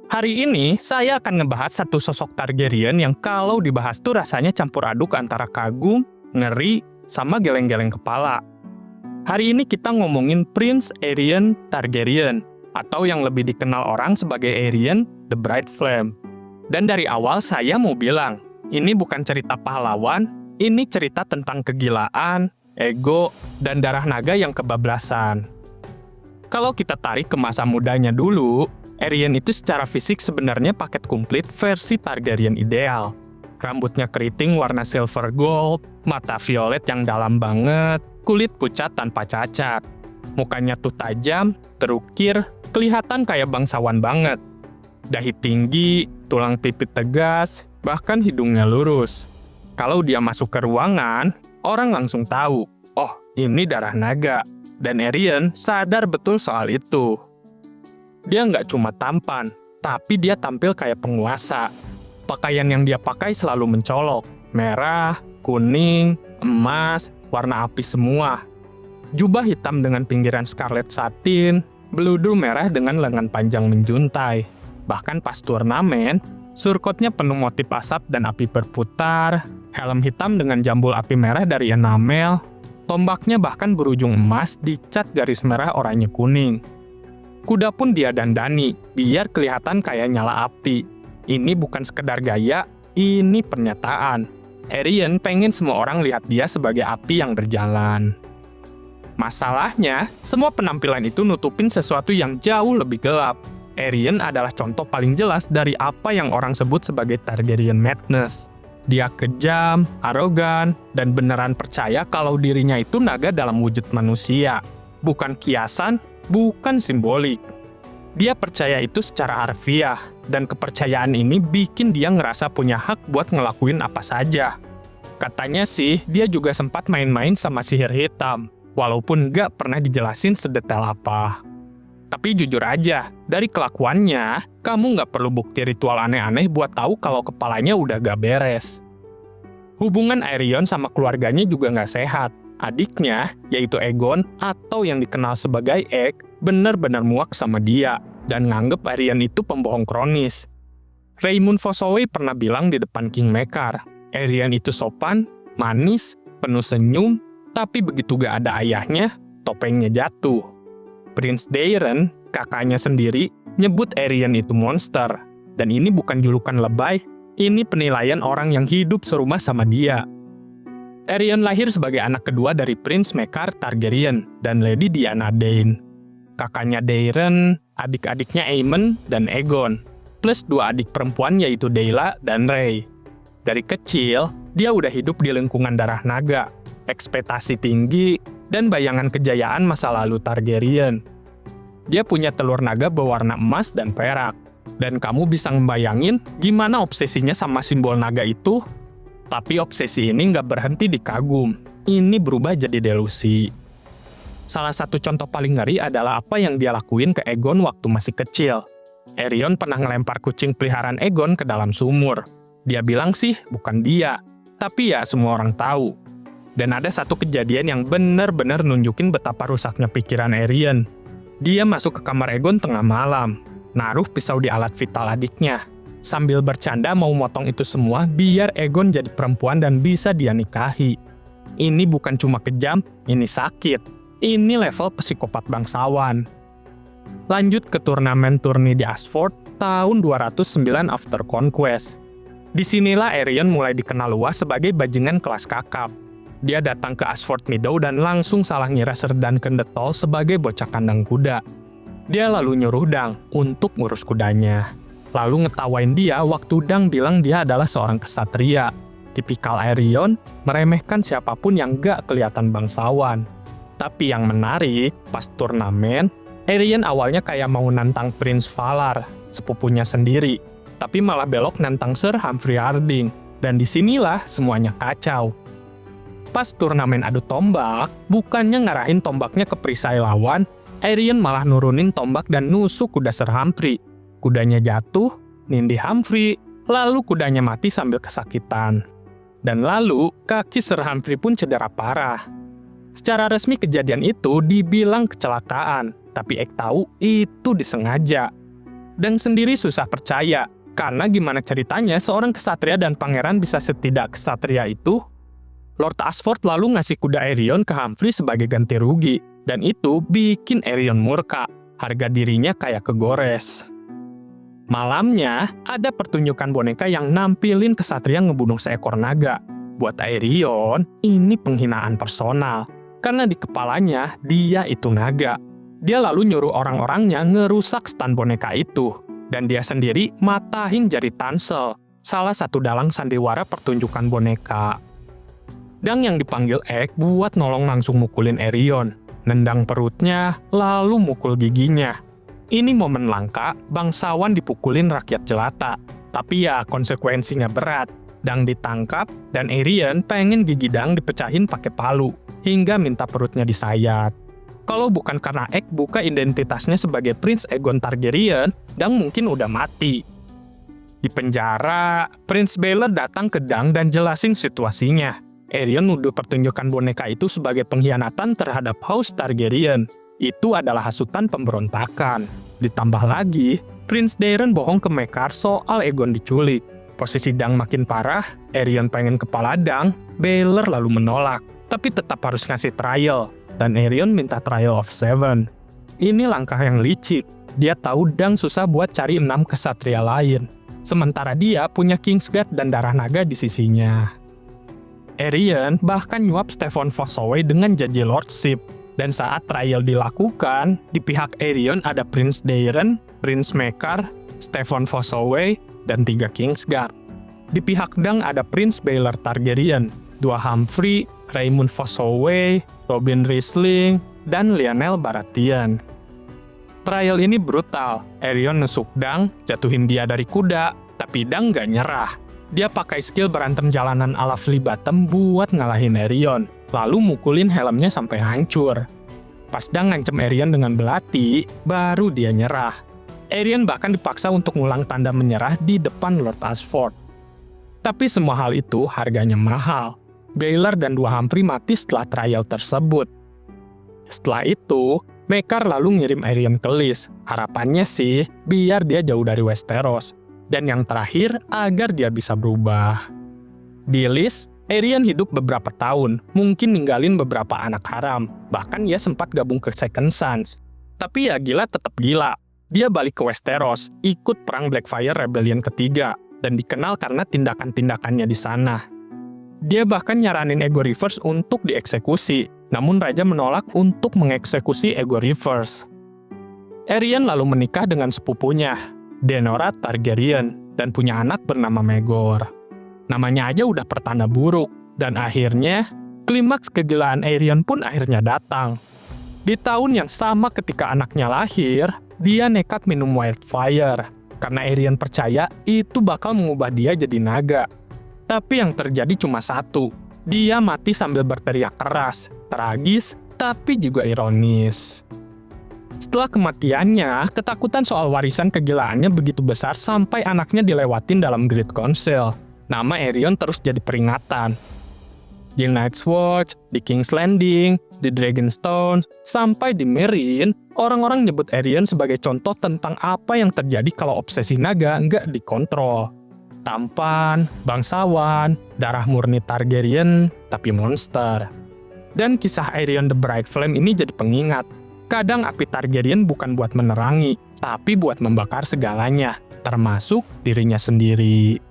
Hari ini saya akan ngebahas satu sosok Targaryen yang kalau dibahas tuh rasanya campur aduk antara kagum, ngeri, sama geleng-geleng kepala. Hari ini kita ngomongin Prince Aerion Targaryen, atau yang lebih dikenal orang sebagai Aerion the Bright Flame. Dan dari awal saya mau bilang, ini bukan cerita pahlawan, ini cerita tentang kegilaan, ego, dan darah naga yang kebablasan. Kalau kita tarik ke masa mudanya dulu, Aerion itu secara fisik sebenarnya paket komplit versi Targaryen ideal. Rambutnya keriting warna silver gold, mata violet yang dalam banget, kulit pucat tanpa cacat. Mukanya tuh tajam, terukir, kelihatan kayak bangsawan banget. Dahi tinggi, tulang pipit tegas, bahkan hidungnya lurus. Kalau dia masuk ke ruangan, orang langsung tahu, oh ini darah naga. Dan Aerion sadar betul soal itu. Dia nggak cuma tampan, tapi dia tampil kayak penguasa. Pakaian yang dia pakai selalu mencolok. Merah, kuning, emas, warna api semua. Jubah hitam dengan pinggiran scarlet satin, beludur merah dengan lengan panjang menjuntai. Bahkan pas turnamen, surkotnya penuh motif asap dan api berputar, helm hitam dengan jambul api merah dari enamel, tombaknya bahkan berujung emas dicat garis merah oranye kuning. Kuda pun dia dandani, biar kelihatan kayak nyala api. Ini bukan sekedar gaya, ini pernyataan. Aerion pengen semua orang lihat dia sebagai api yang berjalan. Masalahnya, semua penampilan itu nutupin sesuatu yang jauh lebih gelap. Aerion adalah contoh paling jelas dari apa yang orang sebut sebagai Targaryen madness. Dia kejam, arogan, dan beneran percaya kalau dirinya itu naga dalam wujud manusia. Bukan kiasan, bukan simbolik. Dia percaya itu secara harfiah, dan kepercayaan ini bikin dia ngerasa punya hak buat ngelakuin apa saja. Katanya sih, dia juga sempat main-main sama sihir hitam, walaupun nggak pernah dijelasin sedetail apa. Tapi jujur aja, dari kelakuannya, kamu nggak perlu bukti ritual aneh-aneh buat tahu kalau kepalanya udah gak beres. Hubungan Aerion sama keluarganya juga nggak sehat. Adiknya, yaitu Aegon, atau yang dikenal sebagai Egg, benar-benar muak sama dia, dan nganggep Aerion itu pembohong kronis. Raymond Fossoway pernah bilang di depan Kingmaker, Aerion itu sopan, manis, penuh senyum, tapi begitu gak ada ayahnya, topengnya jatuh. Prince Daeron, kakaknya sendiri, nyebut Aerion itu monster, dan ini bukan julukan lebay, ini penilaian orang yang hidup serumah sama dia. Aerion lahir sebagai anak kedua dari Prince Maekar Targaryen dan Lady Diana Dane. Kakaknya Daeron, adik-adiknya Aemon dan Aegon, plus dua adik perempuan yaitu Daela dan Rhae. Dari kecil, dia udah hidup di lingkungan darah naga, ekspektasi tinggi, dan bayangan kejayaan masa lalu Targaryen. Dia punya telur naga berwarna emas dan perak. Dan kamu bisa ngebayangin gimana obsesinya sama simbol naga itu? Tapi obsesi ini nggak berhenti di kagum. Ini berubah jadi delusi. Salah satu contoh paling ngeri adalah apa yang dia lakuin ke Aegon waktu masih kecil. Aerion pernah ngelempar kucing peliharaan Aegon ke dalam sumur. Dia bilang sih bukan dia, tapi ya semua orang tahu. Dan ada satu kejadian yang benar-benar nunjukin betapa rusaknya pikiran Aerion. Dia masuk ke kamar Aegon tengah malam, naruh pisau di alat vital adiknya. Sambil bercanda mau motong itu semua biar Aegon jadi perempuan dan bisa dia nikahi. Ini bukan cuma kejam, ini sakit. Ini level psikopat bangsawan. Lanjut ke turnamen turni di Ashford tahun 209 After Conquest. Disinilah Aerion mulai dikenal luas sebagai bajingan kelas kakap. Dia datang ke Ashford Meadow dan langsung salah ngira Ser Duncan the Tall sebagai bocah kandang kuda. Dia lalu nyuruh Dang untuk ngurus kudanya. Lalu ngetawain dia waktu Dang bilang dia adalah seorang kesatria. Tipikal Aerion, meremehkan siapapun yang gak kelihatan bangsawan. Tapi yang menarik, pas turnamen, Aerion awalnya kayak mau nantang Prince Valar, sepupunya sendiri. Tapi malah belok nantang Sir Humphrey Harding. Dan disinilah semuanya kacau. Pas turnamen adu tombak, bukannya ngarahin tombaknya ke perisai lawan, Aerion malah nurunin tombak dan nusuk kuda Sir Humphrey. Kudanya jatuh, nindih Humphrey, lalu kudanya mati sambil kesakitan. Dan lalu, kaki Sir Humphrey pun cedera parah. Secara resmi kejadian itu dibilang kecelakaan, tapi Egg tahu itu disengaja. dan sendiri susah percaya. Karena gimana ceritanya seorang kesatria dan pangeran bisa setidak kesatria itu? Lord Ashford lalu ngasih kuda Aerion ke Humphrey sebagai ganti rugi, dan itu bikin Aerion murka. Harga dirinya kayak kegores. Malamnya, ada pertunjukan boneka yang nampilin kesatria ngebunuh seekor naga. Buat Aerion, ini penghinaan personal. Karena di kepalanya, dia itu naga. Dia lalu nyuruh orang-orangnya ngerusak stan boneka itu. Dan dia sendiri matahin jari Tansel, salah satu dalang sandiwara pertunjukan boneka. Dang yang dipanggil Egg buat nolong langsung mukulin Aerion. Nendang perutnya, lalu mukul giginya. Ini momen langka, bangsawan dipukulin rakyat jelata. Tapi ya, konsekuensinya berat. Dang ditangkap, dan Aerion pengen gigi Dang dipecahin pakai palu, hingga minta perutnya disayat. Kalau bukan karena Egg buka identitasnya sebagai Prince Aegon Targaryen, Dang mungkin udah mati. Di penjara, Prince Baelor datang ke Dang dan jelasin situasinya. Aerion nuduh pertunjukan boneka itu sebagai pengkhianatan terhadap House Targaryen. Itu adalah hasutan pemberontakan. Ditambah lagi, Prince Daeron bohong ke Maekar soal Aegon diculik. Posisi Dang makin parah, Aerion pengen kepala Dang, Baelor lalu menolak. Tapi tetap harus ngasih trial, dan Aerion minta trial of 7. Ini langkah yang licik. Dia tahu Dang susah buat cari 6 kesatria lain. Sementara dia punya Kingsguard dan darah naga di sisinya. Aerion bahkan nyuap Stephen Fossoway dengan janji lordship. Dan saat trial dilakukan, di pihak Aerion ada Prince Daeron, Prince Maekar, Stephen Fossoway, dan 3 Kingsguard. Di pihak Dang ada Prince Baelor Targaryen, 2 Humphrey, Raymond Fossoway, Robin Riesling, dan Lyanel Baratheon. Trial ini brutal. Aerion nusuk Dang, jatuhin dia dari kuda, tapi Dang gak nyerah. Dia pakai skill berantem jalanan ala Flea Bottom buat ngalahin Aerion, lalu mukulin helmnya sampai hancur. Pas Dang ngancem Aerion dengan belati, baru dia nyerah. Aerion bahkan dipaksa untuk ngulang tanda menyerah di depan Lord Ashford. Tapi semua hal itu harganya mahal. Baelor dan 2 Humphrey mati setelah trial tersebut. Setelah itu, Maekar lalu ngirim Aerion ke Lys. Harapannya sih, biar dia jauh dari Westeros. Dan yang terakhir, agar dia bisa berubah. Di Lys, Aerion hidup beberapa tahun, mungkin ninggalin beberapa anak haram. Bahkan ia sempat gabung ke Second Sons. Tapi ya gila tetap gila. Dia balik ke Westeros, ikut perang Blackfyre Rebellion ketiga, dan dikenal karena tindakan-tindakannya di sana. Dia bahkan nyaranin Aegon Rivers untuk dieksekusi, namun Raja menolak untuk mengeksekusi Aegon Rivers. Aerion lalu menikah dengan sepupunya, Daenora Targaryen, dan punya anak bernama Maegor. Namanya aja udah pertanda buruk, dan akhirnya, klimaks kegilaan Aerion pun akhirnya datang. Di tahun yang sama ketika anaknya lahir, dia nekat minum wildfire, karena Aerion percaya itu bakal mengubah dia jadi naga. Tapi yang terjadi cuma satu, dia mati sambil berteriak keras, tragis, tapi juga ironis. Setelah kematiannya, ketakutan soal warisan kegilaannya begitu besar sampai anaknya dilewatin dalam Great Council. Nama Aerion terus jadi peringatan. Di Night's Watch, di King's Landing, di Dragonstone, sampai di Meereen, orang-orang nyebut Aerion sebagai contoh tentang apa yang terjadi kalau obsesi naga nggak dikontrol. Tampan, bangsawan, darah murni Targaryen, tapi monster. Dan kisah Aerion the Bright Flame ini jadi pengingat. Kadang api Targaryen bukan buat menerangi, tapi buat membakar segalanya, termasuk dirinya sendiri.